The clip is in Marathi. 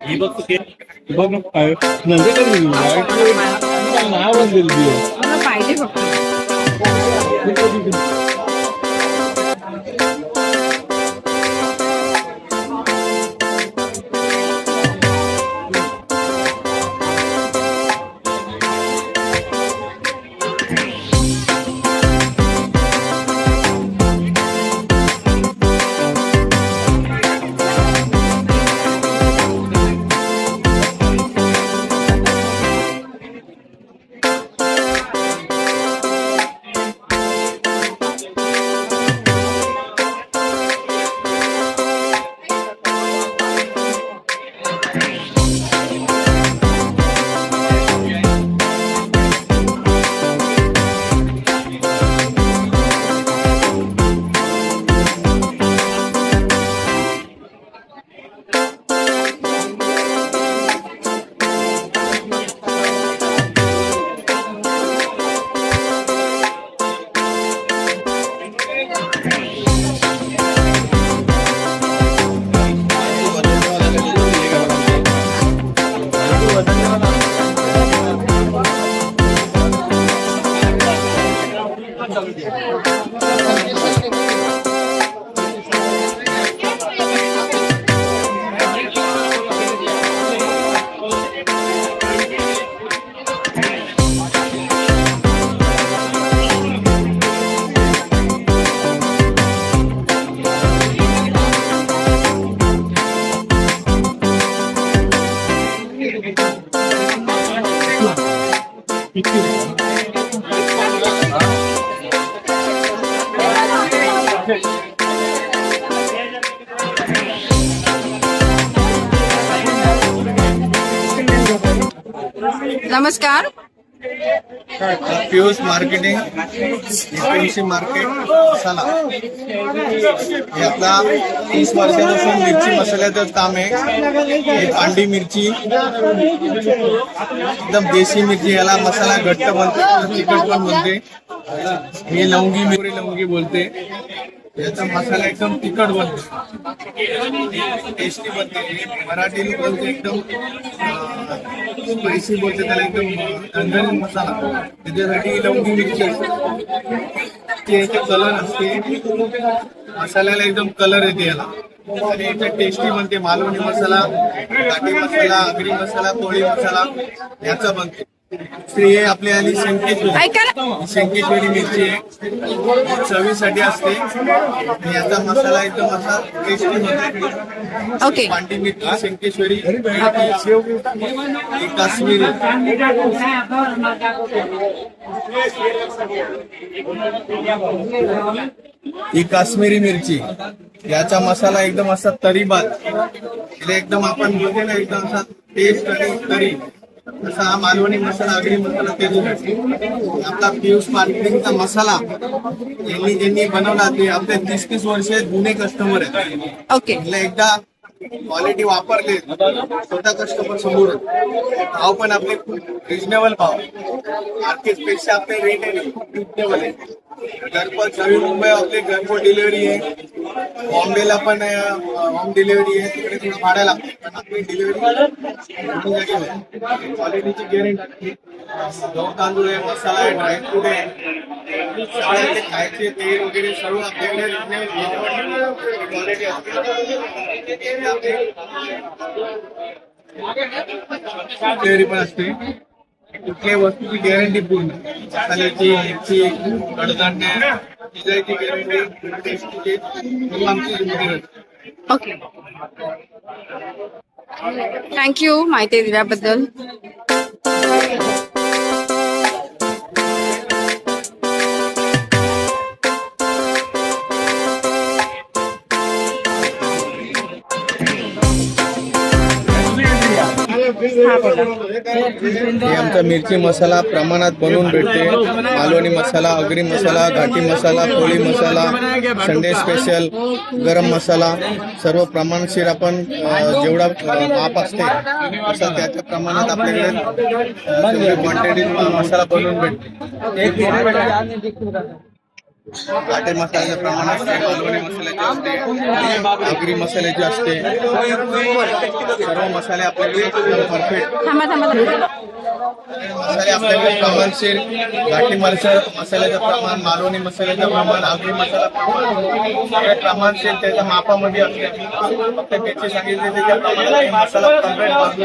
이것도 이거는 난데가 나와 들리요. मला पाहिजे फक्त. नमस्कार. पीयूष मार्केटिंग एपीएमसी मार्केट मसाला हे आपला 30 वर्षापासून मिरची मसाल्याचं काम आहे. ही पांडी मिरची एकदम देशी मिरची, याला मसाला घट्ट बनते, तिखट पण बनते. हे लवंगी मिरी लवंगी बोलते. याचा मसाला एकदम तिखट बनते, टेस्टी बनते. मराठी लोक बोलते एकदम स्पायसी बोलते, त्याला एकदम झणझणीत मसाला. त्याच्यासाठी लवंगी मिरची असते, याचा कलर असते, मसाल्याला एकदम कलर येते याला. आणि याचा टेस्टी बनते. मालवणी मसाला, घाटी मसाला, आगरी मसाला, कोळी मसाला याचा बनते. हे आपली आली शंकेश्वरी मिरची आहे, चवीसाठी असते. याचा मसाला एकदम असा टेस्टी बनतो. ओके. पांडी मिरची, शंकेश्वरी, काश्मीरी. ही काश्मीरी मिरची, याचा मसाला एकदम असा तरीबाद, एकदम आपण बोलतो ना एकदम असा टेस्ट आणि तरी असा हा मालवणी मसाला, आगरी मसाला त्याच्यासाठी. आपला पीयूष मार्केटिंगचा मसाला ज्यांनी बनवला ते आपले 30-30 वर्ष जुने कस्टमर आहेत. ओके. एकदा क्वालिटी वापरले, स्वतः कस्टमर समोर. भाव पण आपले खूप रिजनेबल भाव, मार्केट पेक्षा आपले रेट आहे खूप रिजनेबल आहे. घरपोच नवी मुंबई आपले घरपोच डिलिव्हरी आहे. बॉम्बेला पण होम डिलिव्हरी आहे, तिकडे थोडं भाडं लागतं, पण आपली डिलिव्हरी क्वालिटीची गॅरंटी. गहू तांदूळ आहे, मसाला आहे, ड्रायफ्रूट आहे, सगळे खायचे तेल वगैरे सर्व आपल्याकडे क्वालिटी असते. पण असते कुठल्याही वस्तूची गॅरंटी पूर्ण. मसाल्याची, मिरची, कडधान्य, शिजायची गॅरंटी, टेस्टची आमची जिम्मेदारी. ओके. थँक्यू माहिती दिल्याबद्दल. हे आमचा मिरची मसाला प्रमाणात बनवून भेटते. मालवणी मसाला, आगरी मसाला, घाटी मसाला, कोळी मसाला, संडे स्पेशल, गरम मसाला सर्व प्रमाणशीर आपण जेवढा माप असते तसा त्याच्या प्रमाणात आपल्याकडे क्वांटिटी मसाला बनवून भेटते. घाटे मसाल्याचं प्रमाण असते, मालवणी मसाल्याचे असते, आगरी मसाल्याचे असते. सर्व मसाले आपल्याकडे परफेक्ट थांबा थांबा थांबा. मसाले आपल्याकडे प्रमाणशीर. घाटी मसाल्याचं प्रमाण, मालवणी मसाल्याचं प्रमाण, आगरी मसाला सगळे प्रमाणशीर त्याच्या मापामध्ये असते. फक्त त्याची सांगितले त्याच्या प्रमाणात मसाला परफेक्ट